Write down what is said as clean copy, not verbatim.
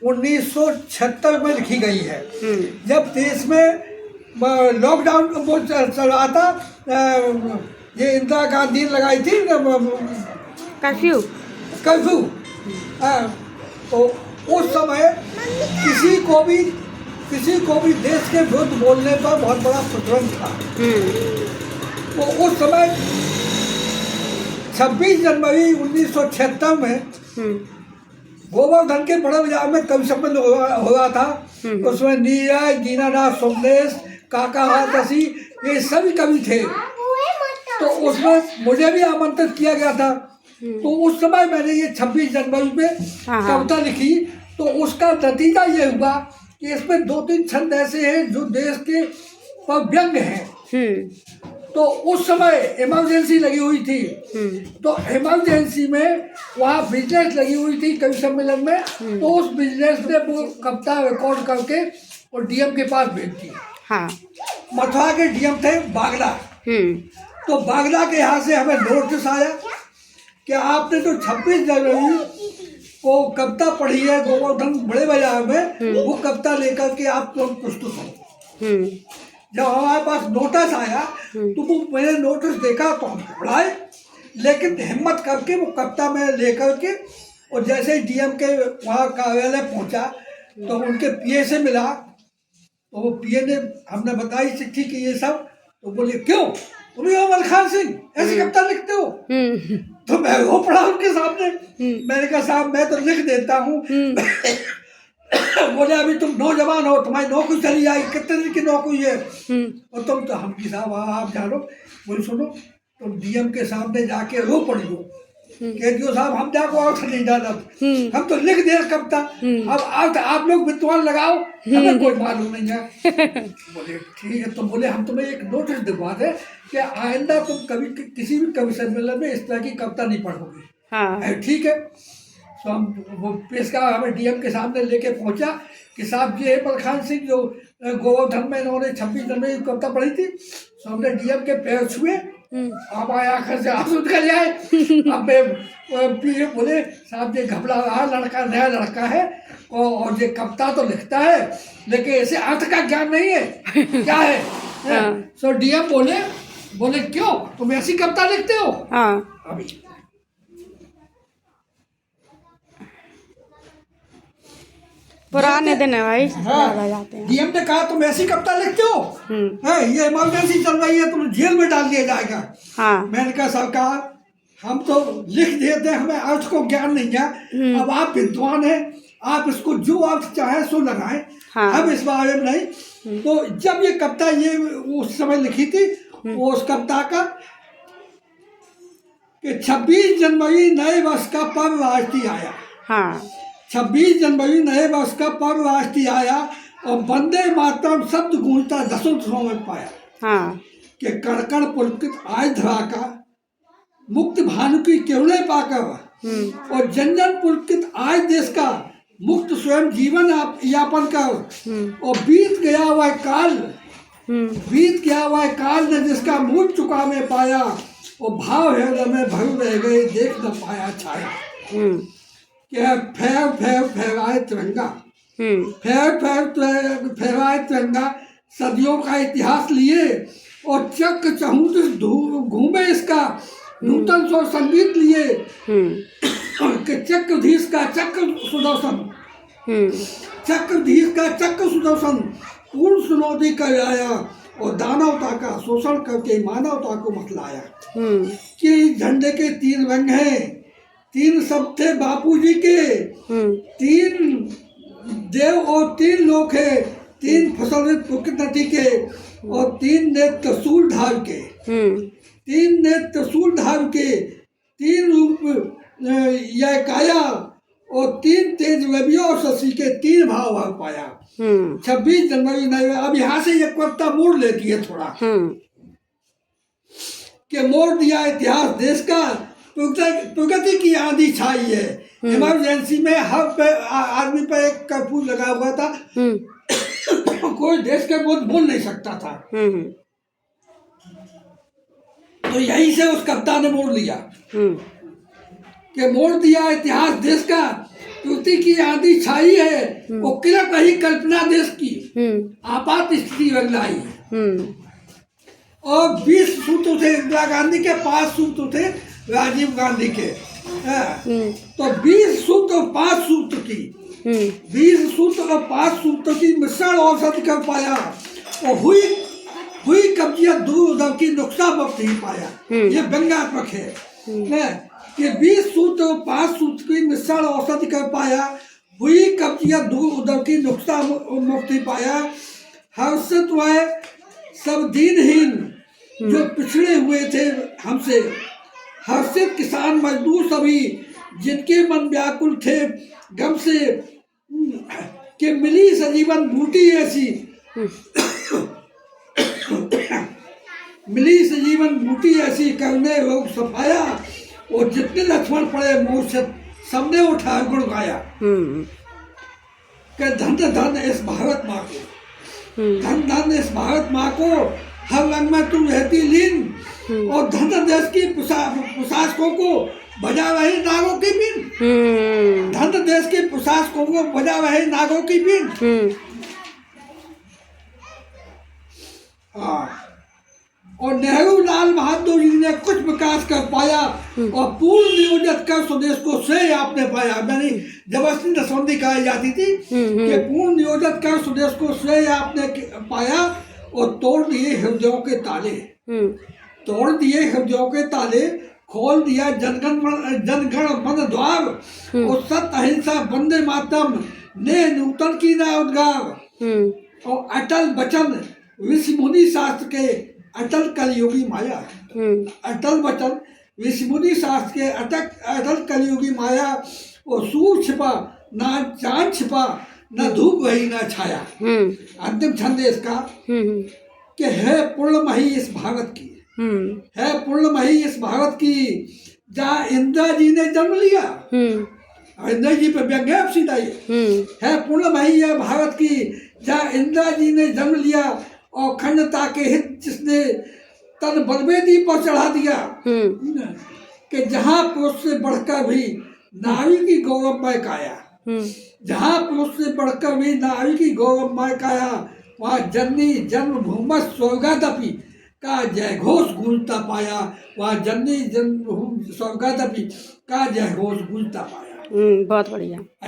1976 में लिखी गई है। जब देश में लॉकडाउन वो चल रहा था, ये इंदिरा गांधी ने लगाई थी कर्फ्यू। कर्फ्यू। तो उस समय किसी को भी देश के विरुद्ध बोलने पर बहुत बड़ा प्रतिबंध था। तो उस समय 26 जनवरी 1976 में गोवर्धन के बड़े बाजार में कवि सम्मेलन हो रहा था। उसमें नीरज, दीनानाथ सोमदेश, काका हाथसी, ये सभी कवि थे। तो उसमें मुझे भी आमंत्रित किया गया था। तो उस समय मैंने ये 26 जनवरी में कविता लिखी। तो उसका नतीजा ये हुआ कि इसमें 2-3 छंद ऐसे हैं जो देश के पर व्यंग हैं। तो उस समय इमरजेंसी लगी हुई थी। तो इमरजेंसी में वहाँ बिजनेस लगी हुई थी कवि सम्मेलन में। तो उस बिजनेस ने वो कविता रिकॉर्ड करके और डीएम के पास भेज दी। मथुरा के डीएम थे बागला। तो बागला के यहाँ से हमें नोटिस आया कि आपने तो 26 जनवरी को कविता पढ़ी है गोवर्धन बड़े बाजार में, वो कविता लेकर के आप तुरंत प्रस्तुत हो। जब हमारे पास नोटिस आया तो वो मैंने नोटिस देखा तो हम पढ़ाए, लेकिन हिम्मत करके वो कविता में लेकर के और जैसे ही डीएम के वहाँ कार्यालय पहुँचा तो उनके पीए से मिला। तो वो पीए ने हमने बताई चिट्ठी कि ये सब। तो बोले क्यों तुम मलखान सिंह ऐसी कविता लिखते हो? तो मैं वो पढ़ा उनके सामने। मैंने कहा साहब मैं तो लिख देता हूँ। बोले अभी तुम नौजवान हो, तुम्हारी नौकरी चली जाएगी, कितने दिन की नौकरी है और तुम तो हम साहब आप जानो। बोले सुनो तुम डीएम के सामने जाके रो पड़ी हो कि जो साहब हम जाको और नहीं जाना, हम तो लिख दे कविता। अब आप लोग विद्वान लगाओ, हमें कोई मालूम नहीं है। बोले ठीक है। तो बोले हम तुम्हें एक नोटिस दिखवा दें कि आइंदा तुम कभी किसी भी कवि सम्मेलन में इस तरह की कविता नहीं पढ़ोगे। ठीक है। तो हम वो पेश का हमें डीएम के सामने लेके पहुंचा कि साहब ये मलखान सिंह जो गोवर्धन में इन्होंने 26 जनवरी की कविता पढ़ी थी। तो हमने डीएम के पैर छुए, हमारे आंखों से आंसू निकल जाए। अब पीए बोले साहब ये घबरा रहा लड़का, नया लड़का है और ये कविता तो लिखता है लेकिन ऐसे अर्थ का ज्ञान नहीं है, क्या है? सो डीएम बोले क्यों तुम ऐसी कविता लिखते हो? अभी पुराने दिन है भाई। डीएम ने कहा तुम ऐसी कविता लिखते हो, ये इमरजेंसी चल रही है, तुम जेल में डाल दिया जाएगा। मैंने कहा सरकार हम तो लिख देते हैं, हमें अर्थ को ज्ञान नहीं है। अब आप विद्वान हैं, आप इसको जो अर्थ चाहे सो लगाएं, हम इस बारे में नहीं। तो जब ये कविता ये उस समय लिखी थी, वो उस कविता का कि 26 जनवरी नए वर्ष का पर्व राष्ट्रीय आया। 26 जनवरी नए वर्ष का पर्व राष्ट्रीय आया और वंदे मातरम शब्द गूंजता दसों दिशाओं में पाया। कि कण पुलकित आज धरा का मुक्त भानु की किरणें पाकर और जन जन पुलकित आज देश का मुक्त स्वयं जीवन यापन कर। और बीत गया हुआ काल ने जिसका मूल चुका में पाया और भाव हृदय में भर रह गए देख न पाया छाया। फहराए तिरंगा, फहराए तिरंगा सदियों का इतिहास लिए और चक्र चहुत घूमे इसका नूतन स्वर संगीत लिए। कि चक्रधीश का चक्र सुदर्शन पूर्ण सुनौदी कर आया और दानवता का शोषण करके मानवता को मतलाया। कि झंडे के 3 रंग हैं, 3 शब्द थे बापूजी के, 3 देव और 3 लोक है, 3 फसल पुलकित नदी के और 3 नेत्र त्रिशूल धार के, 3 नेत्र त्रिशूल धार के, 3 रूप यह काया और 3 तेज रवियों और शशि के 3 भाव भाग पाया। 26 जनवरी नहीं। अब यहाँ से ये कविता मोड़ लेती है थोड़ा कि मोड़ दिया इतिहास देश का, प्रगति की आंधी छाई है। इमरजेंसी में हर आदमी पर एक कर्फ्यू लगा हुआ था। कोई देश के विरुद्ध बोल नहीं सकता था। तो यहीं से उस कविता ने मोड़ लिया कि मोड़ दिया इतिहास देश का, त्रुटि की आंधी छाई है, वो किलक रही कल्पना देश की, आपात स्थिति बदलाई। और 20 सूत्र थे इंदिरा गांधी के, 5 सूत्र थे राजीव गांधी के। तो 20 सूत्र और 5 सूत्र की 20 सूत्र और 5 सूत्र की मिश्रण औसत कर पाया, और हुई कब्जियत दूर उधर की नुकसा वक्त ही पाया। ये व्यंग्यात्मक है। ये 20 सूत्र और 5 सूत्र की मिश्रण औसत कर पाया, हुई कब्जियत दूर उधर की नुकसा मुक्त ही पाया। हर्षित वह सब दीनहीन जो पिछड़े हुए थे हमसे, हर्षित किसान मजदूर सभी जिनके मन व्याकुल थे गम से, कि मिली सजीवन बूटी ऐसी मिली सजीवन बूटी ऐसी करने रोग सफाया, और जितने लक्ष्मण पड़े मुँह से सबने उठा गुण गाया। कि धन धन इस भारत माँ को, धन धन इस भारत माँ को, हर रंग में तू रहती लीन, और धन देश की प्रशासकों को बजा रहे नागों की बीन। धन देश के प्रशासकों को बजा रहे नागों की बीन। हाँ, और नेहरू लाल बहादुर जी ने कुछ विकास कर पाया, और पूर्ण नियोजित कर स्वदेश को श्रेय आपने पाया। यानी जबरदस्ती नसबंदी कराई जाती थी कि पूर्ण नियोजित कर स्वदेश को श्रेय आपने पाया, और तोड़ दिए हृदयों के ताले, तोड़ दिए हृदयों के ताले, खोल दिया जनगण मन द्वार, और सत्य अहिंसा वंदे मातरम ने नूतन की ना उद्गार, और अटल वचन ऋषि मुनि शास्त्र के अटल कलयुगी माया। अटल वचन ऋषि मुनि शास्त्र के अटल कलयुगी माया, और सूर छिपा ना चांद छिपा, न धूप रही ना छाया। अंतिम छंद इसका कि है पूर्णमही इस भारत की, है पूर्णमही इस भारत की, जहाँ इंदिरा जी ने जन्म लिया। इंदिरा जी पे व्यंग्य है सीधा ये। है पूर्णमही है भारत की, जहाँ इंदिरा जी ने जन्म लिया, और खंडता के हित जिसने तन बलवेदी पर चढ़ा दिया। कि जहाँ पुरुष से बढ़कर भी नारी की गौरवमय काया, जहाँ पुरुष से बढ़कर भी नारी की गौरवमय काया, वहाँ जननी जन्मभूमि स्वर्गादपि का जय घोष गूंजता पाया। वहाँ जननी जन्मभूमि स्वर्गादपि का जय घोष गूंजता पाया। बहुत बढ़िया।